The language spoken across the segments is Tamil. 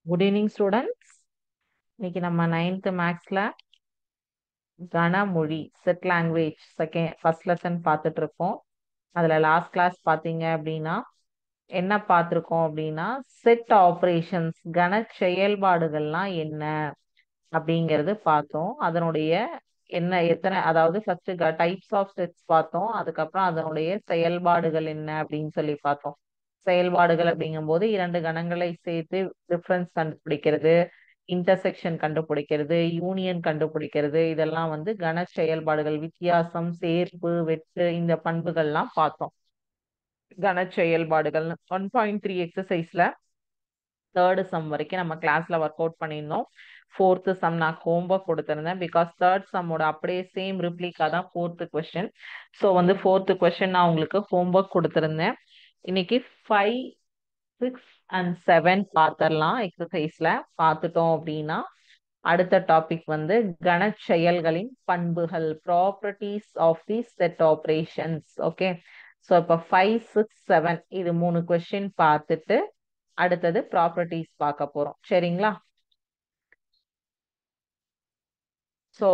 Good evening students. இன்னைக்கு நம்ம 9th மேக்ஸ்ல கனமொழி செட் லாங்குவேஜ் ஃபர்ஸ்ட் லெசன் பார்த்துட்டு இருக்கோம். அதுல லாஸ்ட் கிளாஸ் பார்த்தீங்க அப்படின்னா என்ன பார்த்துருக்கோம் அப்படின்னா செட் ஆப்ரேஷன்ஸ் கன செயல்பாடுகள்லாம் என்ன அப்படிங்கிறது பார்த்தோம். அதனுடைய எத்தனை அதாவது ஃபர்ஸ்ட் டைப்ஸ் ஆஃப் செட்ஸ் பார்த்தோம். அதுக்கப்புறம் அதனுடைய செயல்பாடுகள் என்ன அப்படின்னு சொல்லி பார்த்தோம். செயல்பாடுகள் அப்படிங்கும்போது இரண்டு கணங்களை சேர்த்து டிஃபரன்ஸ் கண்டுபிடிக்கிறது, இன்டர்செக்ஷன் கண்டுபிடிக்கிறது, யூனியன் கண்டுபிடிக்கிறது, இதெல்லாம் வந்து கன செயல்பாடுகள். வித்தியாசம், சேர்ப்பு, வெட்டு, இந்த பண்புகள்லாம் பார்த்தோம். கன செயல்பாடுகள் 1.3 எக்ஸசைஸ்ல தேர்டு சம் வரைக்கும் நம்ம கிளாஸ்ல ஒர்க் அவுட் பண்ணியிருந்தோம். ஃபோர்த்து சம் நான் ஹோம்ஒர்க் கொடுத்துருந்தேன். பிகாஸ் தேர்ட் சம்மோட அப்படியே சேம் ரிப்ளிகா தான் ஃபோர்த்து கொஸ்டின். ஸோ வந்து ஃபோர்த்து கொஸ்டின் நான் உங்களுக்கு ஹோம்ஒர்க் கொடுத்துருந்தேன். இன்னைக்கு 5, 6 and 7 பார்த்துடலாம். எக்ஸசைஸ்ல பார்த்துட்டோம் அப்படின்னா அடுத்த டாபிக் வந்து கனச்செயல்களின் பண்புகள், properties of the set operations. Okay, so இப்போ 5, 6, 7 இது 3 கொஸ்டின் பார்த்துட்டு அடுத்தது ப்ராப்பர்ட்டிஸ் பார்க்க போறோம். சரிங்களா? So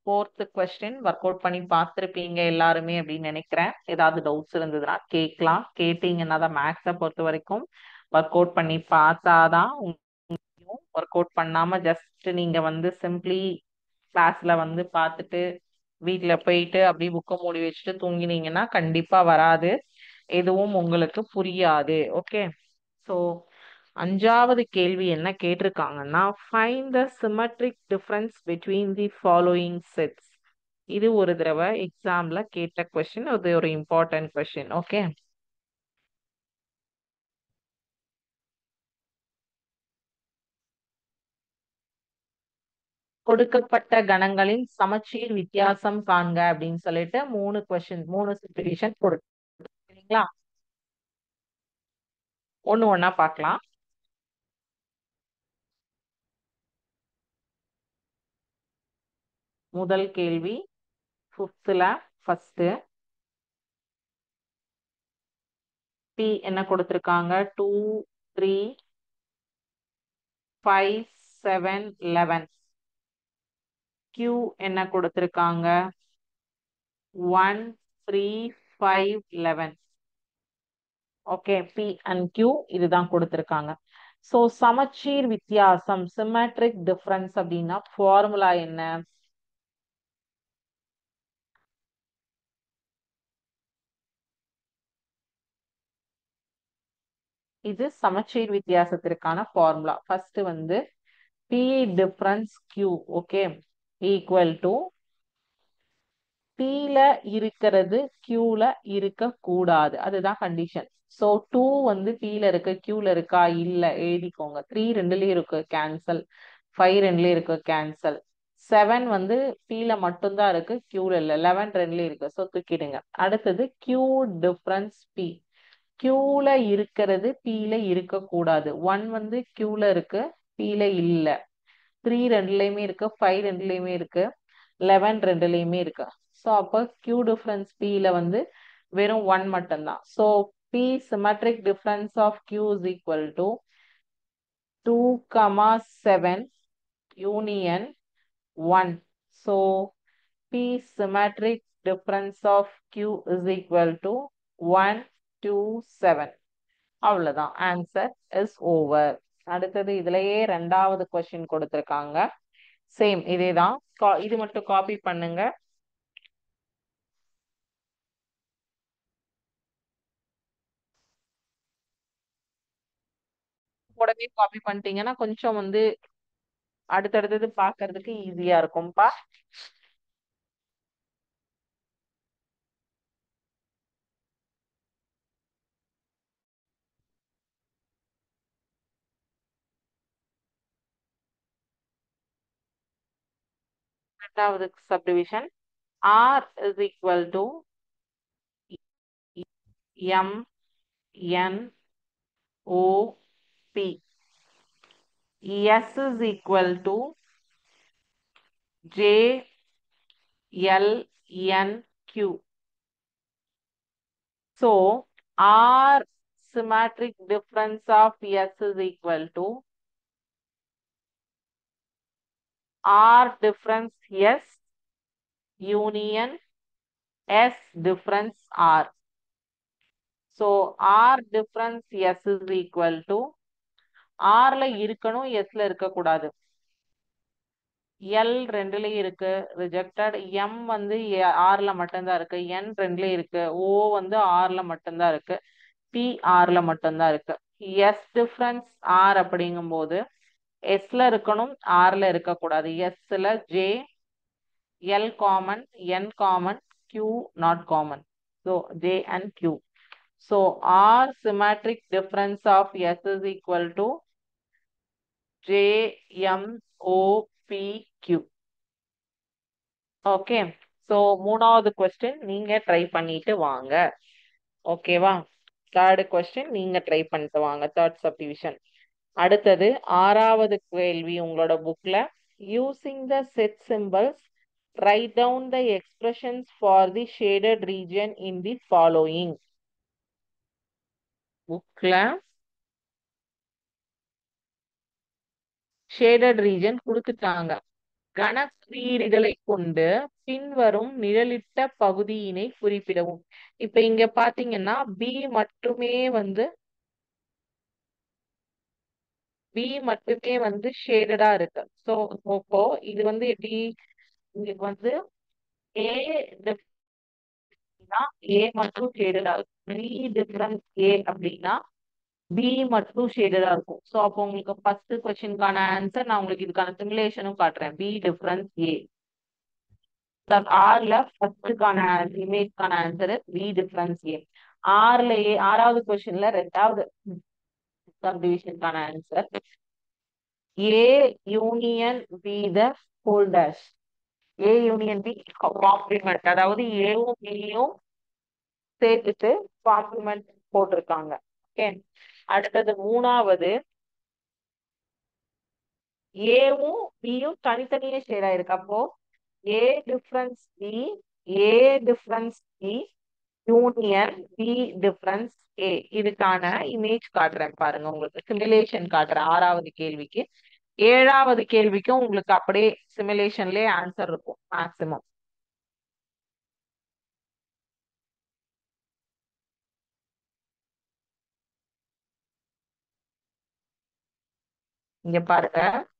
fourth question work out பண்ணி பார்த்துருப்பீங்க எல்லாருமே அப்படின்னு நினைக்கிறேன். ஏதாவது டவுட்ஸ் இருந்ததுன்னா கேட்கலாம். கேட்டீங்கன்னா தான் மேக்ஸை பொறுத்த வரைக்கும் ஒர்க் அவுட் பண்ணி பார்த்தாதான் ஒர்க் அவுட் பண்ணாம ஜஸ்ட் நீங்க வந்து சிம்பிளி கிளாஸ்ல வந்து பார்த்துட்டு வீட்ல போயிட்டு அப்படியே புக்கை மூடி வச்சுட்டு தூங்கினீங்கன்னா கண்டிப்பா வராது, எதுவும் உங்களுக்கு புரியாது. ஓகே, ஸோ அஞ்சாவது கேள்வி என்ன கேட்டிருக்காங்கன்னா, find the symmetric difference between the following sets. இது ஒரு தடவை எக்ஸாம்ல கேட்ட கொஸ்டின், இது ஒரு இம்பார்ட்டன்ட் கொஸ்டின். ஓகே, கொடுக்கப்பட்ட கணங்களின் சமச்சீர் வித்தியாசம் காண்க அப்படின்னு சொல்லிட்டு 3 கொஸ்டின் 3 சிச்சுவேஷன் கொடுக்குறீங்களா? ஒண்ணு ஒண்ணா பார்க்கலாம். முதல் கேள்வி ஃபிஃப்த்ல ஃபர்ஸ்ட் பி என்ன கொடுத்திருக்காங்க? 2, 3, 5, 7, 11. Q என்ன கொடுத்திருக்காங்க? 1, 3, 5, 11. ஓகே, P and Q இதுதான் கொடுத்திருக்காங்க. ஸோ சமச்சீர் வித்தியாசம், சிமெட்ரிக் டிஃபரன்ஸ் அப்படின்னா ஃபார்முலா என்ன? இது சமச்சீர் வித்தியாசத்திற்கான ஃபார்முலா. ஃபர்ஸ்ட் வந்து P difference Q, okay, equal to P-ல இருக்கிறது Q-ல இருக்க கூடாது, அதுதான் கண்டிஷன். ஸோ 2 வந்து P-ல இருக்கு, Q-ல இருக்கா? இல்ல, எழுதிக்கோங்க. 3 ரெண்டுலயும் இருக்கு, கேன்சல். 5 ரெண்டுலயும் இருக்கு, கேன்சல். 7 வந்து P-ல மட்டும்தான் இருக்கு, Q-ல இல்ல. 11 ரெண்டுலயும் இருக்கு, ஸோ தூக்கிடுங்க. அடுத்தது Q டிஃபரன்ஸ் P. Q-ல இருக்கிறது P-ல இருக்க கூடாது. 1 வந்து Q-ல இருக்கு, P-ல இல்ல. 3 ரெண்டுலயுமே இருக்கு, 5 ரெண்டுலயுமே இருக்கு, 11 ரெண்டுலயுமே இருக்கு. ஸோ அப்போ Q டிஃபரன்ஸ் P-ல வந்து வெறும் 1 மட்டும்தான். So P symmetric difference of Q is equal to 2, 7 union 1. So P symmetric difference of Q is equal to 1, 2, 7. அவ்வளவுதான், ஆன்சர் இஸ் ஓவர். அடுத்தது இதுலயே ரெண்டாவது கொஸ்டின் கொடுத்திருக்காங்க. சேம் இதேதான், இது மட்டும் காப்பி பண்ணுங்க. கூடவே காப்பி பண்ணிட்டீங்கன்னா கொஞ்சம் வந்து அடுத்தடுத்தது பாக்குறதுக்கு ஈஸியா இருக்கும்பா. ரெண்டாவது subdivision R is equal to M N O P. S is equal to J L N Q. So R symmetric difference of S is equal to R difference S union S difference R. So R difference S is equal to R ல இருக்கணும் S ல இருக்கக்கூடாது. L ரெண்டுலயும் இருக்கு ரிஜெக்டட். M வந்து R ல மட்டும்தான் இருக்கு. N ரெண்டுலயும் இருக்கு. O வந்து R ல மட்டும்தான் இருக்கு. P R ல மட்டும்தான் இருக்கு. S difference R அப்படிங்கும்போது S ல இருக்கணும் R ல இருக்கக்கூடாது. S ல J L common, N common, Q not common. So J and Q. So R symmetric difference of S is equal to J M O P Q. Okay. So மூணாவது question நீங்க ட்ரை பண்ணிட்டு வாங்க. ஓகேவா? தேர்ட் கொஸ்டின் நீங்க ட்ரை பண்ணிட்டு வாங்க. Third subdivision. அடுத்தது ஆறாவது கேள்வி உங்களோட புக்ல using the set symbols write down the expressions for the shaded region in the following. புக்ல shaded region கொடுத்துட்டாங்க. கணக்கீடுகளை கொண்டு பின்வரும் நிழலிட்ட பகுதியினை குறிப்பிடவும். இப்ப இங்க பாத்தீங்கன்னா பி மட்டுமே வந்து ஷேடடா இருக்கு. சோ இப்போ இது வந்து எப்படி உங்களுக்கு வந்து ஏ ஏ மட்டும் ஷேடடா இருக்கும். பி டிஃபரன்ஸ் ஏ அப்படின்னா பி மட்டும் ஷேடடா இருக்கும். சோ அப்போ உங்களுக்கு ஃபர்ஸ்ட் கொஸ்டினுக்கான ஆன்சர் நான் உங்களுக்கு இதுக்கான சிமுலேஷனும் காட்டுறேன். B difference A. ஆர்ல ஃபர்ஸ்டுக்கான இமேஜ்க்கான ஆன்சர் பி டிஃபரன்ஸ் ஏ. ஆறுல ஏ ஆறாவது கொஸ்டின்ல ரெண்டாவது சப்டிவிஷனுக்கான answer A union B the whole dash. A union B complement, அதாவது ஏவும் பியும் சேர்த்துட்டு காம்ப்ளிமெண்ட் போட்டிருக்காங்க. ஓகே. அடுத்தது மூணாவது ஏவும் பியும் தனித்தனியே ஷேர் ஆயிருக்கு. அப்போ A difference B, A difference B union B difference A. இதுக்கான இமேஜ் காட்டுறேன் பாருங்க, உங்களுக்கு சிமுலேஷன் காட்டுறேன் ஆறாவது கேள்விக்கு. ஏழாவது கேள்விக்கும் உங்களுக்கு அப்படியே சிமுலேஷன்லயே ஆன்சர் இருக்கும் மேக்சிமம். இங்க பாருங்க,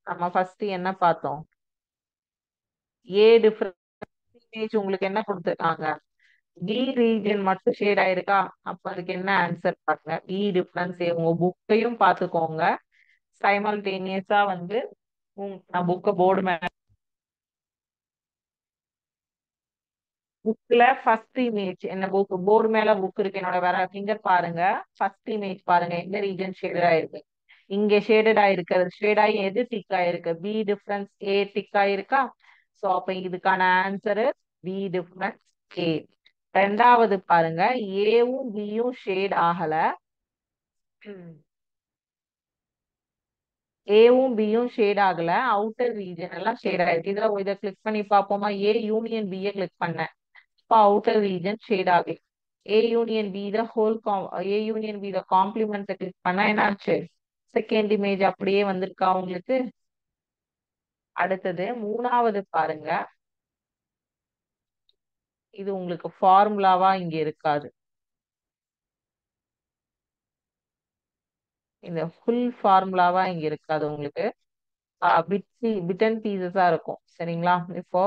நம்ம ஃபர்ஸ்ட் என்ன பார்த்தோம்? ஏ டிஃபரன்ஸ் இமேஜ் உங்களுக்கு என்ன கொடுத்துருக்காங்க? பி ரீஜன் மட்டும் ஷேட் ஆயிருக்கா? அப்ப அதுக்கு என்ன ஆன்சர் பாருங்க. பி டிஃபரன்ஸ் உங்க புக்கையும் பார்த்துக்கோங்க. சைமல்டேனியஸா வந்து நான் புக்கை போர்டு மேல புக்ல ஃபர்ஸ்ட் இமேஜ் என்ன புக் போர்டு மேல புக் இருக்கு என்னோட வேற ஃபிங்கர் பாருங்க. ஃபர்ஸ்ட் இமேஜ் பாருங்க எந்த ரீஜன் ஷேடட் ஆயிருக்கு. இங்க ஷேடட் ஆயிருக்கிறது ஷேட் ஆகி எது டிக் ஆயிருக்கு? பி டிஃபரன்ஸ் ஏ டிக் ஆயிருக்கா? சோ அப்ப இதுக்கான ஆன்சர் பி டிஃபரன்ஸ் ஏ. ரெண்டாவது பாருங்க, ஏவும் பியும் ஷேட் ஆகல, ஏவும் பியும் ஷேட் ஆகல, அவுட்டர் ரீஜன் எல்லாம் ஷேட் ஆயிருக்கு. இதுல இதை கிளிக் பண்ணி பார்ப்போமா? ஏ யூனியன் பியை கிளிக் பண்ணேன். இப்போ அவுட்டர் ரீஜன் ஷேட் ஆகுது. A union B the whole A union B the complement click பண்ணா என்னாச்சு? செகண்ட் இமேஜ் அப்படியே வந்திருக்கா உங்களுக்கு? அடுத்தது மூணாவது பாருங்க, இது உங்களுக்கு ஃபார்முலாவா இங்க இருக்காது. இந்த ஃபுல் ஃபார்முலாவா இங்க இருக்காது உங்களுக்கு. பிட் அண்ட் பீசஸா இருக்கும். சரிங்களா? இப்போ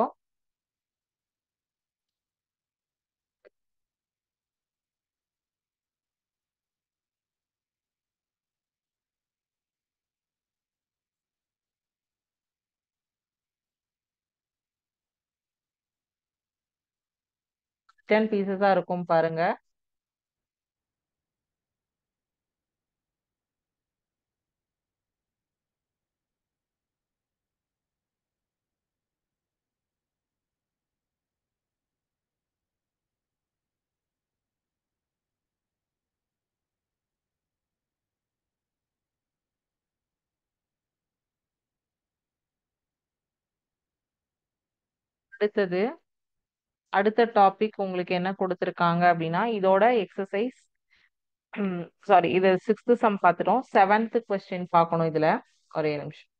பிட் அண்ட் பீசஸா இருக்கும் பாருங்க. அடுத்தது அடுத்த டாபிக் உங்களுக்கு என்ன கொடுத்துருக்காங்க அப்படின்னா, இதோட எக்ஸசைஸ் சாரி, இது சிக்ஸ்த் சம் பார்த்துட்டோம். செவன்த் கொஸ்டின் பார்க்கணும் இதுல. ஒரே நிமிஷம்.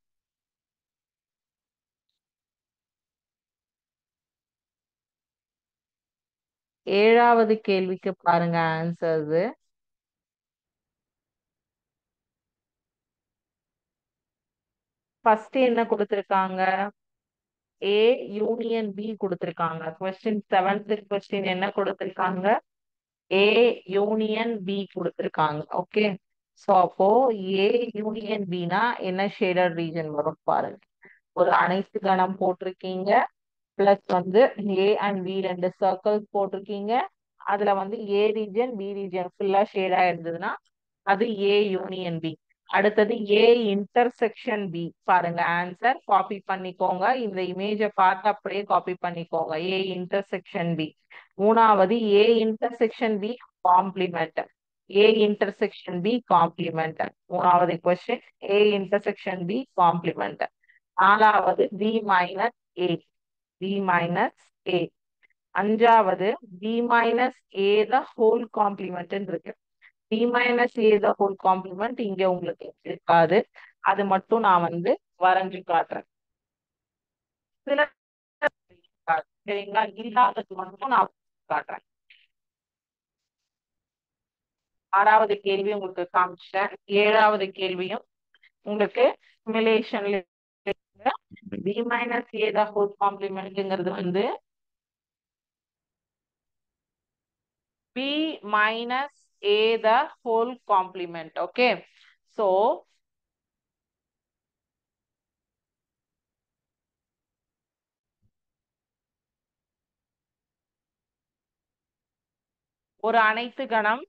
ஏழாவது கேள்விக்கு பாருங்க ஆன்சர்ஸ். ஃபர்ஸ்ட் என்ன கொடுத்திருக்காங்க? ஏ யூனியன் பி கொடுத்திருக்காங்க. கொஸ்டின் செவன்த் கொஸ்டின் என்ன கொடுத்திருக்காங்க? ஏ யூனியன் பி கொடுத்திருக்காங்க. ஓகே. சோ அப்போ ஏ யூனியன் பினா என்ன ஷேடட் ரீஜன் வரும் பாருங்க. ஒரு அனைத்து கணம் போட்டிருக்கீங்க. பிளஸ் வந்து ஏ அண்ட் பி ரெண்டு சர்க்கிள்ஸ் போட்டிருக்கீங்க. அதுல வந்து ஏ ரீஜன் பி ரீஜன் ஃபுல்லா ஷேடா இருந்ததுன்னா அது ஏ யூனியன் பி. அடுத்தது ஏ இன்டர்செக்ஷன் பி. பாருங்க ஆன்சர் காப்பி பண்ணிக்கோங்க. இந்த இமேஜை பார்த்து அப்படியே காப்பி பண்ணிக்கோங்க. A intersection B. மூணாவது A intersection B complement. A intersection B complement. மூணாவது question A intersection B complement. நாலாவது B minus A. B minus A. அஞ்சாவது B minus A the whole complement இருக்கு. B minus A the whole complement இங்க உங்களுக்கு இருக்காது. அது மட்டும் நான் வந்து வரைஞ்சு காட்டுறேன். சில சரிங்களா, இல்லாதது மட்டும் நான் காட்டுறேன். ஆறாவது கேள்வி உங்களுக்கு காமிச்சிட்டேன். ஏழாவது கேள்வியும் உங்களுக்கு சிமுலேஷன்ல B minus A the whole காம்ப்ளிமெண்ட்ங்கிறது வந்து B minus A the whole complement. Okay. So ஒரு அனைத்து கணம்,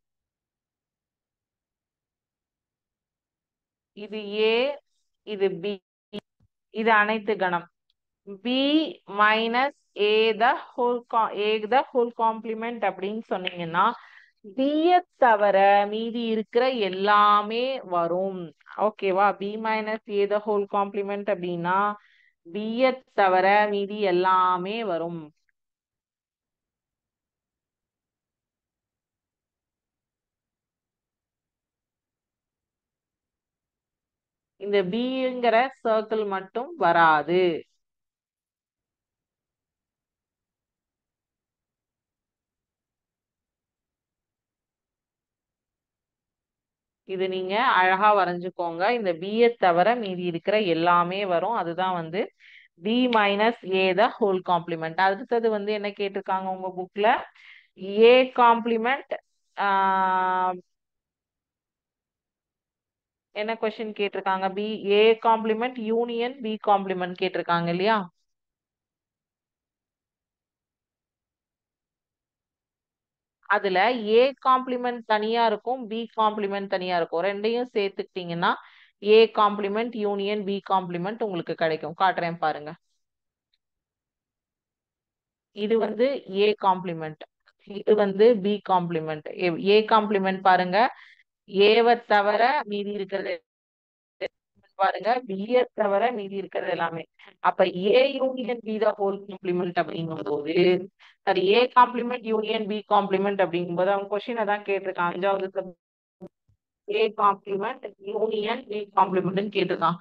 இது ஏ, இது பி, இது அனைத்து கணம். B minus A the whole A the whole complement அப்படின்னு சொன்னீங்கன்னா பிய தவிர மீதி இருக்கிற எல்லாமே வரும். ஓகேவா? B minus A the whole complement அப்படின்னா பிய தவிர மீதி எல்லாமே வரும். இந்த பிங்கிற சர்க்கிள் மட்டும் வராது. இது நீங்க அழகா வரைஞ்சுக்கோங்க. இந்த பியை தவிர மீதி இருக்கிற எல்லாமே வரும். அதுதான் வந்து B minus A the whole complement. அடுத்தது வந்து என்ன கேட்டிருக்காங்க உங்க புக்ல? A complement. என்ன கொஸ்டின் கேட்டிருக்காங்க? B A complement union B complement கேட்டிருக்காங்க இல்லையா? அதுல ஏ காம்ப்ளிமெண்ட் தனியா இருக்கும், பி காம்ப்ளிமெண்ட் தனியா இருக்கும். ரெண்டையும் சேர்த்துக்கிட்டீங்கன்னா A complement union B complement உங்களுக்கு கிடைக்கும். காட்டுறேன் பாருங்க. இது வந்து ஏ காம்ப்ளிமெண்ட், இது வந்து பி காம்ப்ளிமெண்ட். ஏ காம்ப்ளிமெண்ட் பாருங்க, ஏவை தவிர மீதி இருக்கிறது பாருங்க, பிஏ தவிர மீதி இருக்கிறது எல்லாமே. அப்ப A union B the whole complement அப்படிங்கும் போது, sorry, A complement union B complement அப்படிங்கும் போது அவங்க கொஸ்டின் தான் கேட்டிருக்கான். அஞ்சாவது A complement union B complement கேட்டிருக்கான்.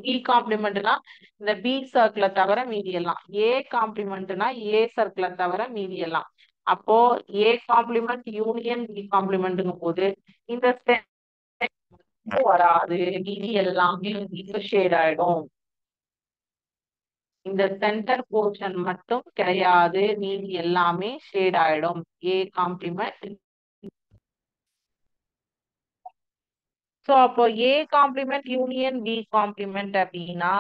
பி காம்ப்ளிமெண்ட்னா இந்த பி சர்க்கிளை தவிர மீதி எல்லாம். ஏ காம்ப்ளிமெண்ட்னா ஏ சர்க்கிளை தவிர மீதி எல்லாம். அப்போ ஏ காம்ப்ளிமெண்ட் யூனியன் பி காம்ப்ளிமெண்ட்ங்கும் போது இந்த வராது, மீதி எல்லாமே ஷேட் ஆயிடும். இந்த சென்டர் போர்ஷன் மட்டும் கிடையாது, மீதி எல்லாமே ஷேட் ஆயிடும். ஏ காம்ப்ளிமெண்ட். சோ அப்போ A complement union B complement அப்படின்னா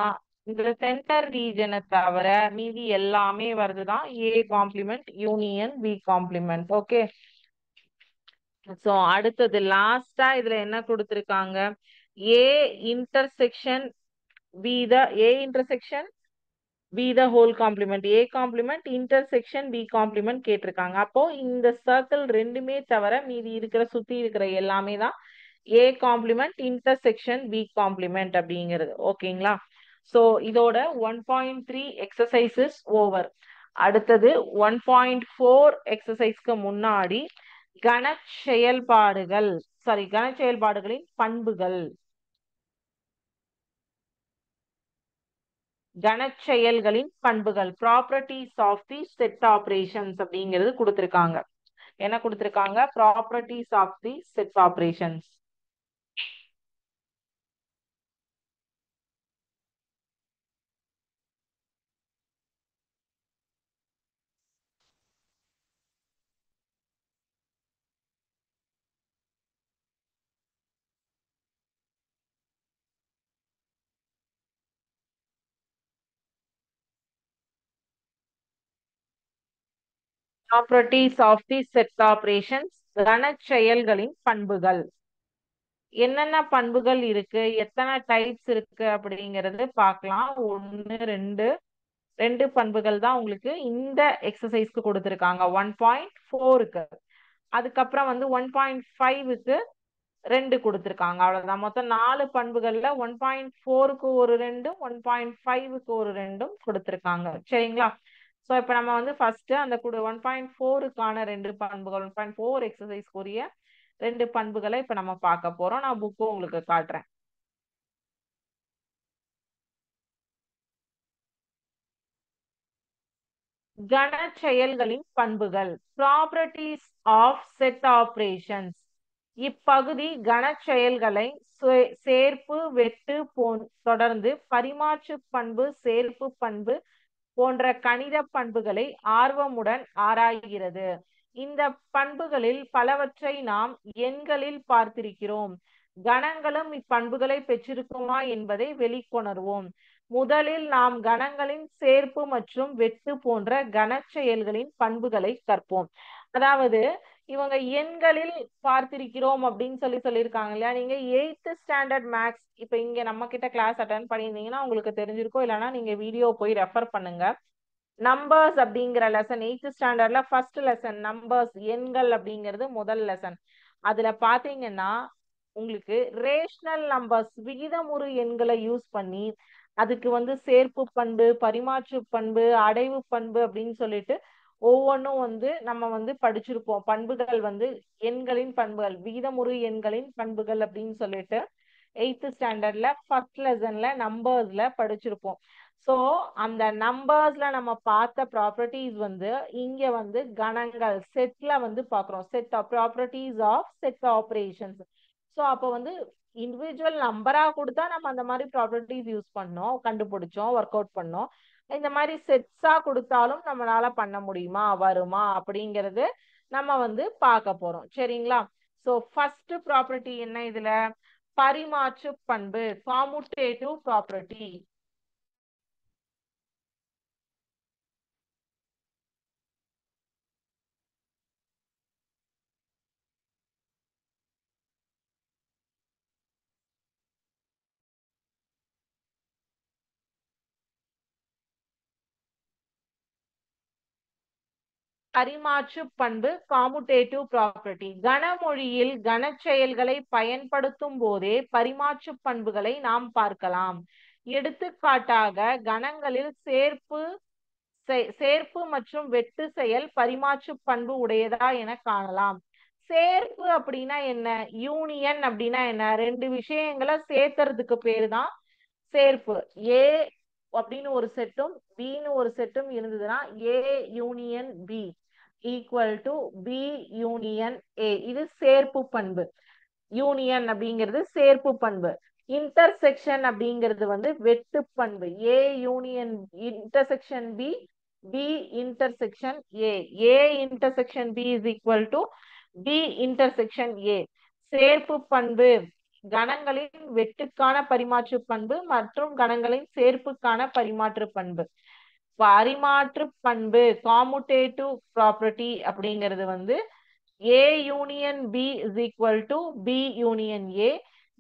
இந்த சென்டர் ரீஜனை தவிர மீதி எல்லாமே வருதுதான் A complement union B complement. Okay. So அடுத்தது லாஸ்டா இதுல என்ன கொடுத்திருக்காங்க? A intersection B the A intersection B the whole complement. A complement intersection B complement கேட்டிருக்காங்க. அப்போ இந்த சர்க்கிள் ரெண்டுமே தவிர மீதி இருக்கிற சுத்தி இருக்கிற எல்லாமே தான் A complement intersection B complement அப்படிங்கிறது. ஓகேங்களா? சோ இதோட 1.3 எக்ஸசைசஸ் ஓவர். அடுத்தது 1.4 எக்ஸசைஸ்க்கு முன்னாடி கன செயல்பாடுகள், சாரி, கன செயல்பாடுகளின் பண்புகள், கனச்செயல்களின் பண்புகள், properties of the set operations அப்படிங்கிறது கொடுத்திருக்காங்க. என்ன கொடுத்திருக்காங்க? Properties of the set operations. Properties of the set operations, கணச்செயல்களின் பண்புகள். என்னென்ன பண்புகள் இருக்கு, எத்தனை டைப்ஸ் இருக்கு அப்படிங்கறது பார்க்கலாம். ஒன்னு ரெண்டு பண்புகள் தான் உங்களுக்கு இந்த எக்ஸசைஸ்க்கு கொடுத்திருக்காங்க 1.4க்கு. அதுக்கப்புறம் வந்து 1.5க்கு 2 கொடுத்திருக்காங்க. அவ்வளவுதான். மொத்தம் 4 பண்புகள்ல 1.4க்கு ஒரு 2, 1.5க்கு ஒரு 2 கொடுத்திருக்காங்க. சரிங்களா? சோ இப்ப நம்ம வந்து ஃபர்ஸ்ட் அந்த 1.4க்கான 2 பண்புகள், 1.4 எக்ஸசைஸ்க்குரிய 2 பண்புகளை இப்ப நம்ம பார்க்க போறோம். நான் புக்கும் உங்களுக்கு காட்டுறேன். கணச்செயல்களின் பண்புகள், ப்ராப்பர்ட்டிஸ் ஆஃப் செட் ஆபரேஷன்ஸ். இப்பகுதி கணச்செயல்களை சேர்ப்பு, வெட்டு தொடர்ந்து பரிமாற்று பண்பு, சேர்ப்பு பண்பு போன்ற கணித பண்புகளை ஆர்வமுடன் ஆராய்கிறது. இந்த பண்புகளில் பலவற்றை நாம் எண்களில் பார்த்திருக்கிறோம். கணங்களும் இப்பண்புகளை பெற்றிருக்குமா என்பதை வெளிக்கொணர்வோம். முதலில் நாம் கணங்களின் சேர்ப்பு மற்றும் வெட்டு போன்ற கணச்செயல்களின் பண்புகளை கற்போம். அதாவது இவங்க எண்களில் பார்த்திருக்கிறோம் அப்படின்னு சொல்லியிருக்காங்க இல்லையா? நீங்க 8th ஸ்டாண்டர்ட் மேக்ஸ் இப்ப இங்க நம்ம கிட்ட கிளாஸ் அட்டன் பண்ணியிருந்தீங்கன்னா உங்களுக்கு தெரிஞ்சிருக்கும். இல்லைன்னா நீங்க வீடியோ போய் ரெஃபர் பண்ணுங்க. நம்பர்ஸ் அப்படிங்கிற லெசன் 8th ஸ்டாண்டர்ட்ல ஃபர்ஸ்ட் லெசன் நம்பர்ஸ், எண்கள் அப்படிங்கிறது முதல் லெசன். அதுல பாத்தீங்கன்னா உங்களுக்கு ரேஷனல் நம்பர்ஸ், விகிதமுறு எண்களை யூஸ் பண்ணி அதுக்கு வந்து சேர்ப்பு பண்பு, பரிமாற்று பண்பு, அடைவு பண்பு அப்படின்னு சொல்லிட்டு ஒவ்வொன்றும் வந்து நம்ம வந்து படிச்சிருப்போம். பண்புகள் வந்து எண்களின் பண்புகள், விகிதமுறு எண்களின் பண்புகள் அப்படின்னு சொல்லிட்டு 8th ஸ்டாண்டர்ட்ல ஃபர்ஸ்ட் லெசன்ல நம்பர்ஸ்ல படிச்சிருப்போம். சோ அந்த நம்பர்ஸ்ல நம்ம பார்த்த ப்ராப்பர்ட்டிஸ் வந்து இங்க வந்து கணங்கள் செட்ல வந்து பாக்குறோம். Set of properties of set operations. So அப்ப வந்து இண்டிவிஜுவல் நம்பரா கொடுத்தா நம்ம அந்த மாதிரி ப்ராப்பர்ட்டிஸ் யூஸ் பண்ணோம், கண்டுபிடிச்சோம், ஒர்க் அவுட் பண்ணோம். இந்த மாதிரி செட்ஸா கொடுத்தாலும் நம்மளால பண்ண முடியுமா, வருமா அப்படிங்கறது நம்ம வந்து பார்க்க போறோம். சரிங்களா? சோ ஃபர்ஸ்ட் ப்ராப்பர்ட்டி என்ன இதுல? பரிமாற்று பண்பு, காமுடேட்டிவ் ப்ராப்பர்ட்டி. பரிமாற்று பண்பு, காமுடேட்டிவ் ப்ராப்பர்ட்டி. கணமொழியில் கணச்செயல்களை பயன்படுத்தும் போதே பரிமாற்று பண்புகளை நாம் பார்க்கலாம். எடுத்துக்காட்டாக கணங்களில் சேர்ப்பு மற்றும் வெட்டு செயல் பரிமாற்று பண்பு உடையதா என காணலாம். சேர்ப்பு அப்படின்னா என்ன? யூனியன் அப்படின்னா என்ன? ரெண்டு விஷயங்களை சேர்த்துறதுக்கு பேரு தான் சேர்ப்பு. ஏ அப்படின்னு ஒரு செட்டும் பின்னு ஒரு செட்டும் இருந்ததுன்னா A union B equal to B union A. இது சேர்ப்பு பண்பு. யூனியன் அப்படிங்கிறது சேர்ப்பு பண்பு. இன்டர்செக்ஷன் அப்படிங்கிறது வந்து வெட்டு பண்பு. A union intersection B, B intersection A, A intersection B is equal to B intersection A. சேர்ப்பு பண்பு கணங்களின் வெட்டுக்கான பரிமாற்று பண்பு மற்றும் கணங்களின் சேர்ப்புக்கான பரிமாற்று பண்பு. பரிமாற்று பண்பு காமுடேட்டிவ் ப்ராப்பர்ட்டி அப்படிங்கிறது வந்து A union B is equal to B union A.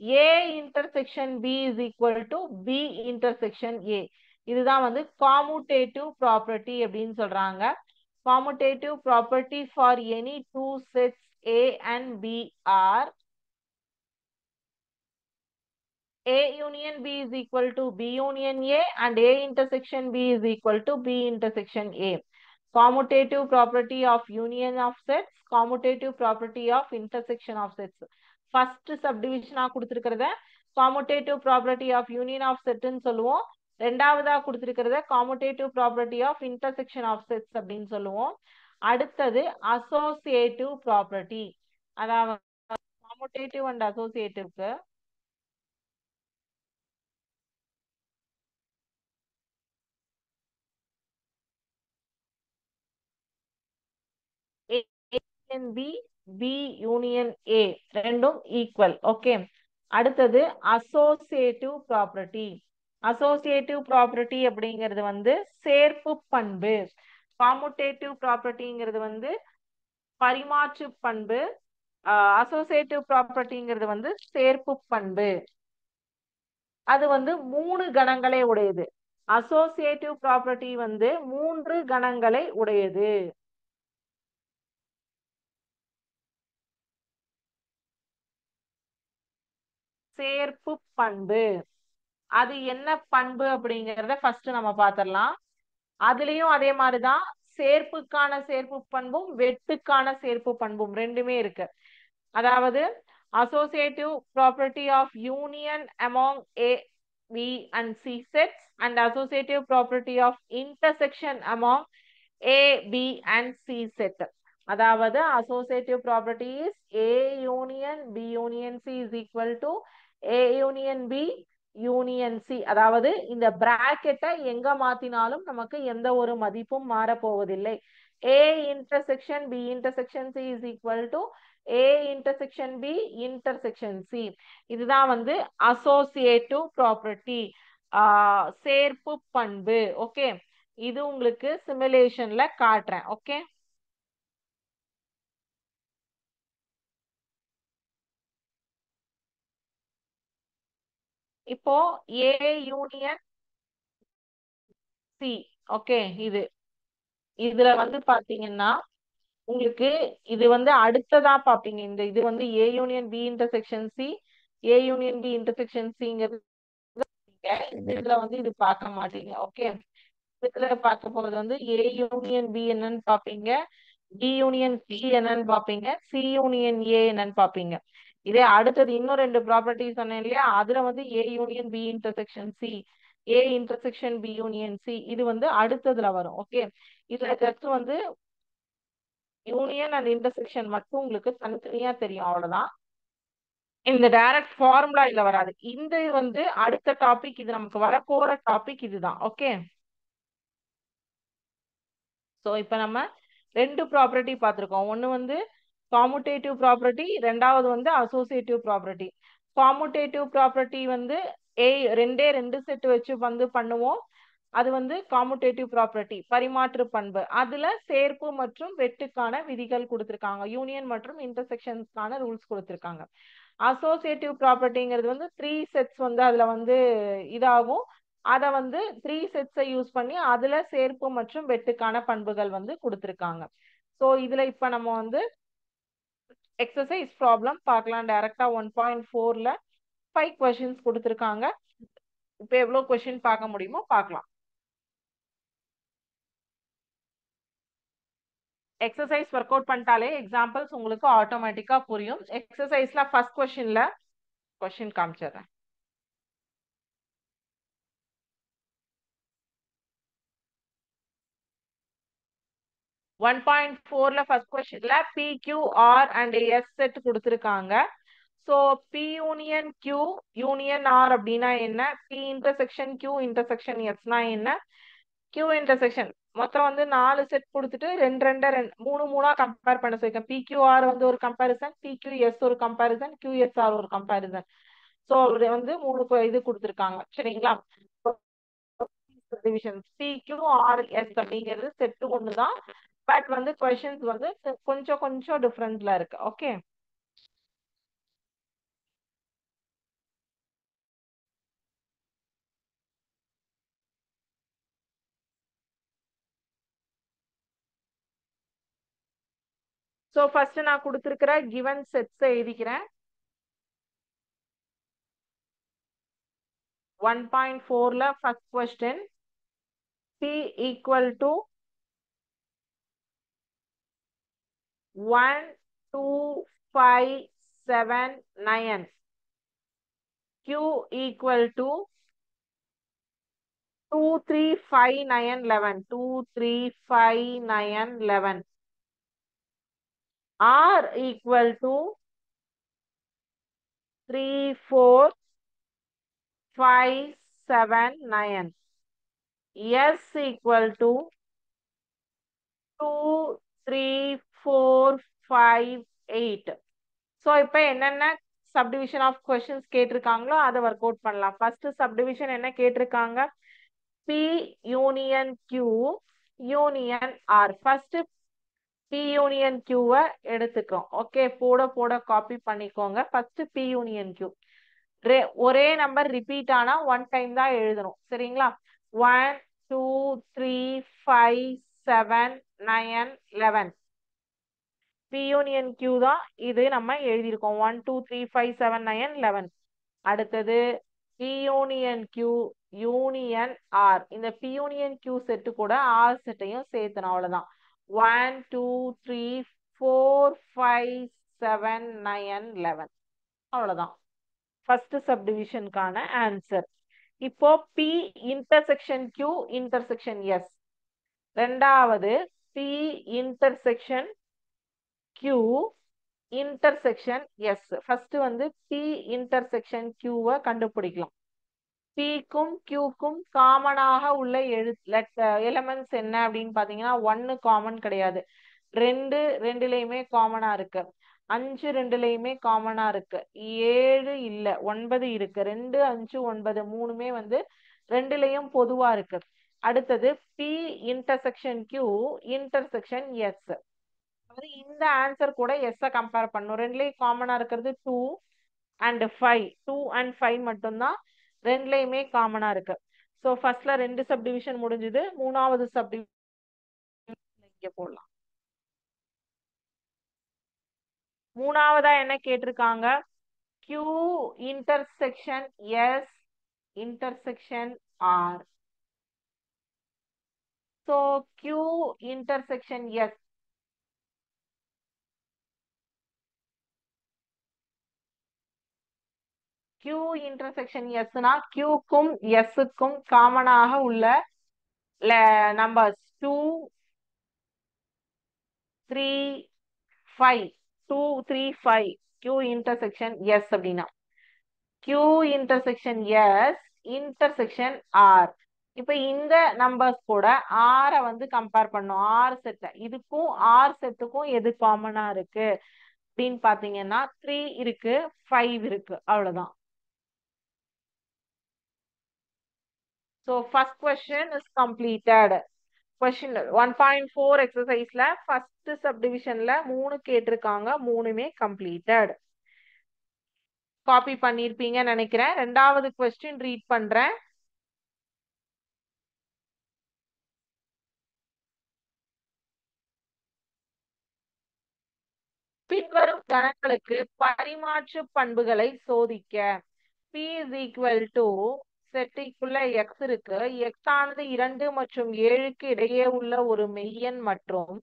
A intersection B is equal to B intersection A. இதுதான் வந்து commutative property அப்படின்னு சொல்றாங்க. Commutative property for any two sets A and B are A union B is equal to B union A and A intersection B is equal to B intersection A. Commutative property of union of sets, commutative property of intersection of sets. First subdivision கொடுத்திருக்கிறத commutative property of union of set ன்னு சொல்லுவோம். ரெண்டாவதா கொடுத்திருக்கிறத commutative property of intersection of sets அப்படின்னு சொல்லுவோம். அடுத்தது அசோசியேட்டிவ் ப்ராப்பர்ட்டி. அதாவது காமுடேட்டிவ் அண்ட் அசோசியேட்டிவ்க்கு A union B, B union A ரெண்டும் ஈக்குவல். ஓகே. அடுத்தது அசோசியேட்டிவ் ப்ராப்பர்ட்டி. அசோசியேட்டிவ் ப்ராப்பர்ட்டி அப்படிங்கிறது வந்து சேர்ப்பு பண்பு. காமுடேட்டிவ் ப்ராப்பர்ட்டிங்கிறது வந்து பரிமாற்று பண்பு. அசோசியேட்டிவ் ப்ராப்பர்ட்டிங்கிறது வந்து சேர்ப்பு பண்பு. அது வந்து 3 கணங்களை உடையது. அசோசியேட்டிவ் ப்ராப்பர்ட்டி வந்து 3 கணங்களை உடையது. சேர்ப்பு பண்பு அது என்ன பண்பு அப்படிங்கறத ஃபர்ஸ்ட் நம்ம பாத்திரலாம். அதுலயும் அதே மாதிரிதான் சேர்ப்புக்கான சேர்ப்பு பண்பும் வெட்டுக்கான சேர்ப்பு பண்பும் ரெண்டுமே இருக்கு. அதாவது associative property of union among A, B and C sets and associative property of intersection among A, B and C set. அதாவது associative property is A union B union C is equal to A union B union C. அதாவது இந்த பிராக்கெட்டை எங்க மாத்தினாலும் நமக்கு எந்த ஒரு மதிப்பும் மாறப்போவதில்லை. A intersection B intersection C is equal to A intersection B intersection C. இதுதான் வந்து associative property, சேர்ப்பு பண்பு. ஓகே, இது உங்களுக்கு சிமுலேஷன்ல காட்டுறேன். ஓகே, இப்போ A யூனியன் C. ஓகே, இதுல வந்து பாத்தீங்கன்னா உங்களுக்கு இது வந்து அடுத்ததா பாப்பீங்க. இது வந்து A union B intersection C, A union B intersection Cங்கிறது இதுல வந்து இது பார்க்க மாட்டீங்க. ஓகே, இதுல பார்க்க போறது வந்து A யூனியன் B என்னன்னு பாப்பீங்க, B யூனியன் C என்னன்னு பாப்பீங்க, C யூனியன் A என்னன்னு பாப்பீங்க. இதே அடுத்தது இன்னும் 2 ப்ராப்பர்ட்டி சொன்னேன் இல்லையா, அதுல வந்து A union B intersection C, A intersection B union C, இது வந்து அடுத்ததுல வரும். ஓகே, இதுல ஜஸ்ட் வந்து யூனியன் அண்ட் இன்டர்செக்ஷன் மட்டும் உங்களுக்கு தனித்தனியா தெரியும், அவ்வளவுதான். இந்த டைரக்ட் ஃபார்முலா இதுல வராது. இந்த வந்து அடுத்த டாபிக், இது நமக்கு வரப்போற டாபிக் இதுதான். ஓகே, சோ இப்ப நம்ம 2 ப்ராப்பர்ட்டி பார்த்திருக்கோம். ஒன்னு வந்து காமுடேட்டிவ் ப்ராப்பர்ட்டி, ரெண்டாவது வந்து அசோசியேட்டிவ் ப்ராப்பர்ட்டி. காமுடேட்டிவ் ப்ராப்பர்ட்டி வந்து ரெண்டு செட் வச்சு வந்து பண்ணுவோம். அது வந்து காமுடேட்டிவ் ப்ராப்பர்ட்டி, பரிமாற்று பண்பு. அதுல சேர்ப்பு மற்றும் வெட்டுக்கான விதிகள் கொடுத்திருக்காங்க, யூனியன் மற்றும் இன்டர்செக்ஷன்ஸ்க்கான ரூல்ஸ் கொடுத்திருக்காங்க. அசோசியேட்டிவ் ப்ராப்பர்ட்டிங்கிறது வந்து 3 செட்ஸ் வந்து அதுல வந்து இதாகும். அத வந்து 3 செட்ஸை யூஸ் பண்ணி அதுல சேர்ப்பு மற்றும் வெட்டுக்கான பண்புகள் வந்து கொடுத்திருக்காங்க. சோ இதுல இப்ப நம்ம வந்து எக்ஸசைஸ் ப்ராப்ளம் பார்க்கலாம். டைரக்டா 1.4ல 5 கொஸ்டின்ஸ் கொடுத்திருக்காங்க. இப்ப எவ்வளவு கொஸ்டின் பார்க்க முடியுமோ பார்க்கலாம். எக்ஸசைஸ் ஒர்க் அவுட் பண்ணிட்டாலே எக்ஸாம்பிள்ஸ் உங்களுக்கு ஆட்டோமேட்டிக்கா புரியும். எக்ஸசைஸ்ல ஃபர்ஸ்ட் கொஸ்டின் காமிச்சிடுறேன். 1.4ல ஃபர்ஸ்ட் கொஸ்டின்ல PQR அண்ட் S செட் கொடுத்திருக்காங்க. So P union Q union R அப்படின்னா என்ன, P இன்டர்செக்ஷன் Q இன்டர்செக்ஷன் Sனா என்ன, Q இன்டர்செக்ஷன் மொத்தம் வந்து 4 செட் கொடுத்துட்டு மூணு மூணா கம்பேர் பண்ண சொல்லிருக்கேன். PQR வந்து ஒரு கம்பேரிசன், PQS ஒரு கம்பேரிசன், QSR ஒரு கம்பேரிசன். சோ வந்து 3 இது கொடுத்திருக்காங்க. சரிங்களா, டிவிஷன் PQRS அப்படிங்கிறது செட் ஒண்ணுதான். பட் வந்து கொஸ்டின்ஸ் வந்து கொஞ்சம் கொஞ்சம் டிஃபரன்ஸ்ல இருக்கு. ஓகே, சோ ஃபர்ஸ்ட் நான் கொடுத்திருக்கிற கிவன் செட்ஸ் எழுதிக்கிறேன். 1.4ல first question P equal to 1 2 5 7 9, Q equal to 2 3 5 9 11, 2 3 5 9 11. R equal to 3 4 5 7 9. S equal to 2 3 4 5 8. So இப்போ என்னென்ன சப்டிவிஷன் ஆஃப் கொஸ்டின்ஸ் கேட்டிருக்காங்களோ அதை ஒர்க் அவுட் பண்ணலாம். ஃபர்ஸ்ட் சப்டிவிஷன் என்ன கேட்டிருக்காங்க? P union Q union R. First P union Qவை எடுத்துக்கிறோம். ஓகே, போட போட காப்பி பண்ணிக்கோங்க. First P union Q. ஒரே நம்பர் ரிப்பீட் ஆனா ஒன் டைம் தான் எழுதணும். சரிங்களா? 1 2 3 5 7 9 11. P யூனியன் Q தான் இது நம்ம எழுதியிருக்கோம். 1 2 3 5 7 9 11. அடுத்தது P union Q union R. இந்த P யூனியன் Q செட்டு கூட R செட்டையும் சேர்த்தணும். அவ்வளவுதான். 1 2 3 4 5 7 9 11. அவ்வளவுதான் ஃபர்ஸ்ட் சப்டிவிஷனுக்கான ஆன்சர். இப்போ P intersection Q intersection S. ரெண்டாவது P intersection Q intersection S. First வந்து P இன்டர்செக்ஷன் Qவை கண்டுபிடிக்கலாம். Pக்கும் Qக்கும் காமனாக உள்ள எலிமெண்ட்ஸ் என்ன அப்படின்னு பாத்தீங்கன்னா 1 காமன் கிடையாது. 2 ரெண்டுலயுமே காமனா இருக்கு. 5 ரெண்டுலயுமே காமனா இருக்கு. 7 இல்ல, 9 இருக்கு. 2 5 9 மூணுமே வந்து ரெண்டுலயும் பொதுவா இருக்கு. அடுத்தது P intersection Q intersection S. இந்த ஆன்சர் கூட S கம்பேர் பண்ணும். ரெண்டுலயும் காமனா இருக்கிறது 2 அண்ட் 5. 2 அண்ட் 5 மட்டும்தான் ரெண்டுலயுமே காமனா இருக்கு. ஸோ ஃபர்ஸ்ட்ல 2 சப்டிவிஷன் முடிஞ்சது. மூணாவது சப்டிவிஷன் இங்க போடலாம். மூணாவதா என்ன கேட்டிருக்காங்க? Q intersection S intersection R. So Q intersection S. Q intersection Sனா Qக்கும் Sக்கும் காமனாக உள்ள நம்பர்ஸ் 2 3 5. 2 3 5 Q இன்டர்செக்ஷன் S அப்படின்னா Q intersection S intersection R. இப்ப இந்த நம்பர்ஸ் கூட R வந்து கம்பேர் பண்ணும். R செட் இதுக்கும் R செட்டுக்கும் எது காமனா இருக்கு அப்படின்னு பாத்தீங்கன்னா 3 இருக்கு, 5 இருக்கு. அவ்வளவுதான். So first question is completed. Question 1.4 எக்ஸசைஸ்ல first சப்டிவிஷன்ல 3 கேட்டிருக்காங்க. மூணுமே கம்ப்ளீட்டட். காப்பி பண்ணிருப்பீங்கன்னு நினைக்கிறேன். ரெண்டாவது கொஸ்டின் ரீட் பண்றேன். பின்வரும் கணங்களுக்கு பரிமாற்று பண்புகளை சோதிக்க. P is equal to செட்டிக்குள்ள x இருக்கு. x ஆனது 2 மற்றும் 7க்கு இடையே உள்ள ஒரு மெய்யெண் மற்றும்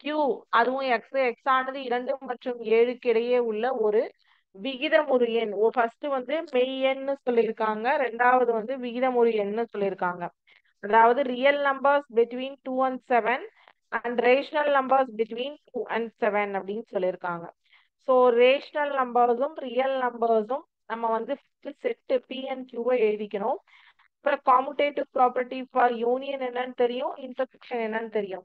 Q அதுவும் x ஆனது 2 மற்றும் 7க்கு இடையே உள்ள ஒரு விகிதமுறு எண். ஃபர்ஸ்ட் வந்து மெய்யெண்ணு சொல்லியிருக்காங்க, ரெண்டாவது வந்து விகிதமுறு எண்ணு சொல்லியிருக்காங்க. அதாவது real numbers between 2 and 7 and rational numbers between 2 and 7 அப்படின்னு சொல்லியிருக்காங்க. ஸோ ரேஷனல் நம்பர்ஸும் ரியல் நம்பர்ஸும் நம்ம வந்து செட்டு P and Q எழுதிக்கணும். அப்புறம் காமுடேட்டிவ் ப்ராப்பர்ட்டி ஃபார் யூனியன் என்னன்னு தெரியும், இன்டர்செக்ஷன் என்னன்னு தெரியும்.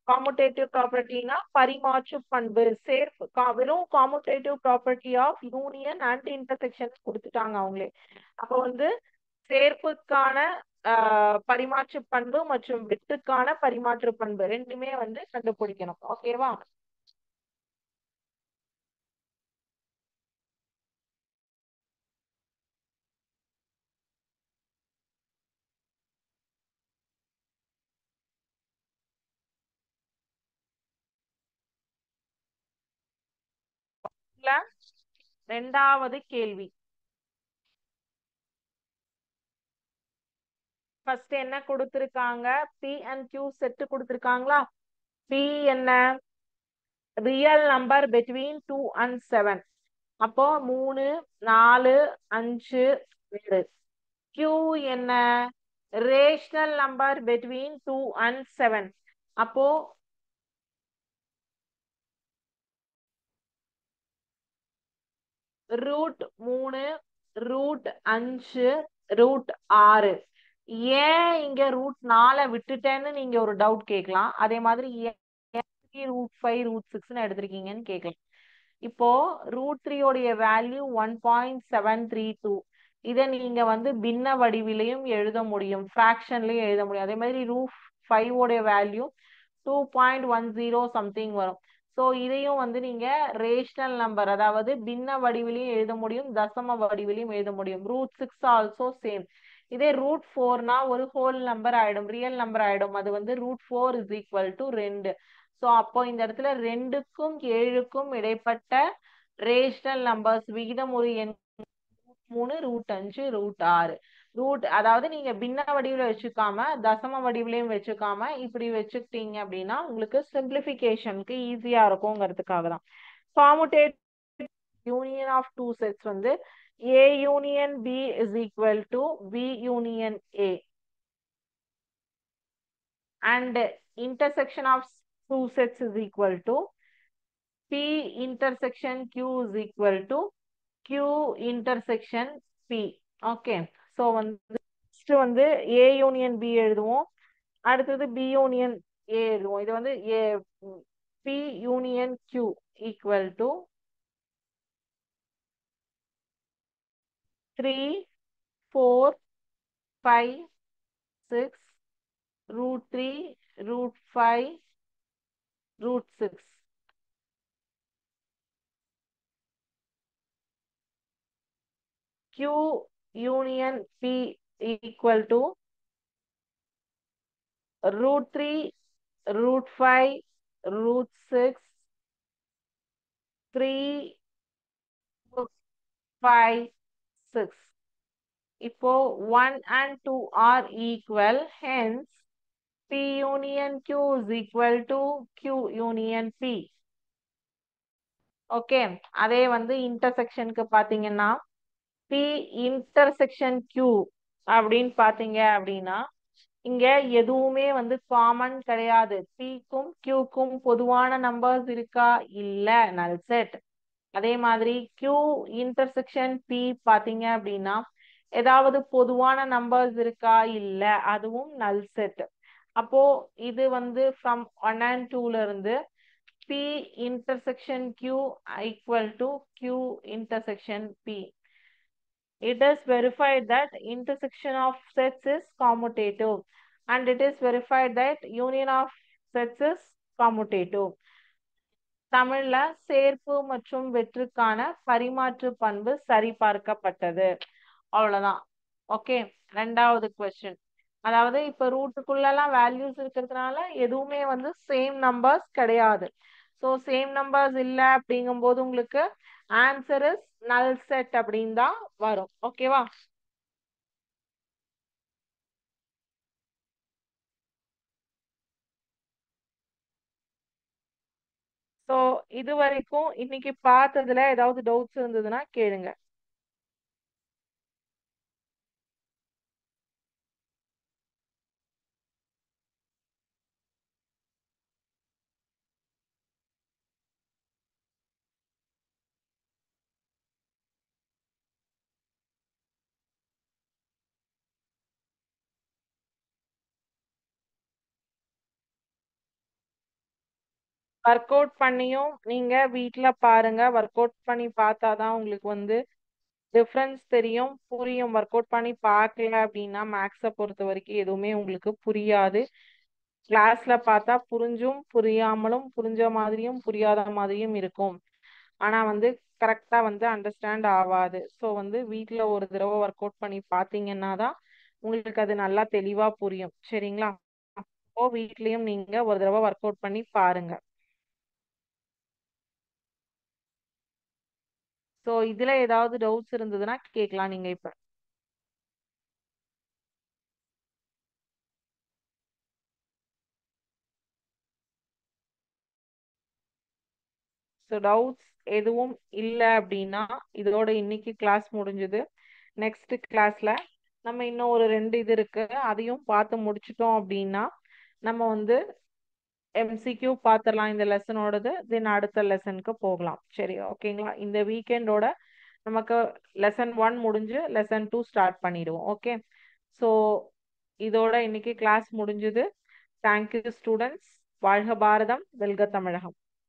காமுடேட்டிவ் ப்ராப்பர்ட்டினா பரிமாற்று பண்பு, சேர்ப்பு. வெறும் commutative property of union and intersection கொடுத்துட்டாங்க அவங்களே. அப்போ வந்து சேர்ப்புக்கான பரிமாற்று பண்பு மற்றும் வெட்டுக்கான பரிமாற்று பண்பு ரெண்டுமே வந்து கண்டுபிடிக்கணும். ஓகேவா? ரெண்டாவது கேள்வி. ஃபர்ஸ்ட் என்ன கொடுத்திருக்காங்க? P and Q செட் கொடுத்திருக்காங்களா? P என்ன? Real number between 2 and 7. அப்போ 3 4 5 2. Q என்ன? Rational number between 2 and 7. அப்போ √3, √5, √6. ஏன் இங்க √4 விட்டுட்டேன்னு நீங்க ஒரு டவுட் கேட்கலாம். அதே மாதிரி √5, √6 எடுத்திருக்கீங்கன்னு கேட்கலாம். இப்போ √3 உடைய வேல்யூ 1.732. இதை நீங்க வந்து பின்ன வடிவிலையும் எழுத முடியும், ஃபிராக்ஷன்லயும் எழுத முடியும். அதே மாதிரி √5 உடைய வேல்யூ 2.10 சம்திங் வரும். ஸோ இதையும் வந்து நீங்க ரேஷனல் நம்பர், அதாவது பின்ன வடிவிலையும் எழுத முடியும், தசம வடிவிலையும் எழுத முடியும். √6 ஆல்சோ சேம். இதே √4னா ஒரு ஹோல் நம்பர் ஆயிடும், ரியல் நம்பர் ஆயிடும். அது வந்து √4 = 2. ஸோ அப்போ இந்த இடத்துல 2க்கும் 7க்கும் இடைப்பட்ட ரேஷனல் நம்பர்ஸ் விகிதமுறு எண் 3, √5, √6. அதாவது நீங்க பின்ன வடிவில் வச்சுக்காம தசம வடிவிலையும் வச்சுக்காம இப்படி வச்சுக்கிட்டீங்க அப்படின்னா உங்களுக்கு சிம்பிளிஃபிகேஷனுக்கு ஈஸியா இருக்குங்கிறதுக்காக தான். காமுடேட் யூனியன் ஆஃப் டூ செட்ஸ் வந்து A union B = B union A, and intersection of two sets is equal to P intersection Q = Q intersection P. Okay, so வந்து A union B எழுதுவோம், அடுத்தது B union A எழுதுவோம். இது வந்து P union Q = 3, 4, 5, 6, √3, √5, √6. Q union P = √3, √5, √6, 3, 5, 6. இப்போ 1 and 2 are equal, hence P union Q = Q union P. Okay, அதே வந்து இன்டர்செக்ஷனுக்கு பாத்தீங்கன்னா P intersection Q அப்படின்னு பாத்தீங்க அப்படின்னா இங்க எதுவுமே வந்து காமன் கிடையாது. Pக்கும் Qக்கும் பொதுவான நம்பர்ஸ் இருக்கா? இல்ல, நல் செட். அதே மாதிரி Q intersection P பாத்தீங்க அப்படின்னா ஏதாவது பொதுவான நம்பர்ஸ் இருக்கா? இல்ல, அதுவும் நல் செட். அப்போ இது வந்து ஃப்ரம் 1 and 2ல இருந்து P intersection Q = Q intersection P. It is verified that intersection of sets is commutative, and it is verified that union of sets is commutative. தமிழ்ல சேர்ப்பு மற்றும் வெற்றுக்கான பரிமாற்று பண்பு சரிபார்க்கப்பட்டது. அவ்வளவுதான். ஓகே, ரெண்டாவது கொஸ்டின். அதாவது இப்ப ரூட்டுக்குள்ளெல்லாம் வேல்யூஸ் இருக்கிறதுனால எதுவுமே வந்து சேம் நம்பர்ஸ் கிடையாது. ஸோ சேம் நம்பர்ஸ் இல்ல அப்படிங்கும்போது உங்களுக்கு ஆன்சர் இஸ் நல் செட் அப்படின்னு தான் வரும். ஓகேவா? ஸோ இது வரைக்கும் இன்னைக்கு பார்த்ததுல ஏதாவது டவுட்ஸ் இருந்ததுன்னா கேளுங்க. ஒர்க் அவுட் பண்ணியும் நீங்க வீட்ல பாருங்க. ஒர்க் அவுட் பண்ணி பார்த்தாதான் உங்களுக்கு வந்து டிஃப்ரென்ஸ் தெரியும், புரியும். ஒர்க் அவுட் பண்ணி பார்க்கல அப்படின்னா மேக்ஸை பொறுத்த வரைக்கும் எதுவுமே உங்களுக்கு புரியாது. கிளாஸ்ல பார்த்தா புரிஞ்சும் புரியாமலும், புரிஞ்ச மாதிரியும் புரியாத மாதிரியும் இருக்கும். ஆனா வந்து கரெக்டா வந்து அண்டர்ஸ்டாண்ட் ஆகாது. ஸோ வந்து வீட்ல ஒரு தடவை ஒர்க் அவுட் பண்ணி பார்த்தீங்கன்னா தான் உங்களுக்கு அது நல்லா தெளிவா புரியும். சரிங்களா? அப்போ வீட்லயும் நீங்க ஒரு தடவை ஒர்க் அவுட் பண்ணி பாருங்க. ஸோ இதுல ஏதாவது டவுட்ஸ் இருந்ததுன்னா கேட்கலாம் நீங்க இப்ப. ஸோ டவுட்ஸ் எதுவும் இல்லை அப்படின்னா இதோட இன்னைக்கு கிளாஸ் முடிஞ்சது. நெக்ஸ்ட் கிளாஸ்ல நம்ம இன்னும் ஒரு 2 இது இருக்கு, அதையும் பார்த்து முடிச்சிட்டோம் அப்படின்னா நம்ம வந்து MCQ பார்த்துடலாம் இந்த லெசனோடது. தென் அடுத்த லெசனுக்கு போகலாம். சரி, ஓகேங்களா? இந்த வீக்கெண்டோட நமக்கு lesson 1 முடிஞ்சு lesson 2 ஸ்டார்ட் பண்ணிடுவோம். ஓகே, ஸோ இதோட இன்னைக்கு கிளாஸ் முடிஞ்சுது. Thank you students. வாழ்க பாரதம், வெல்க தமிழகம்.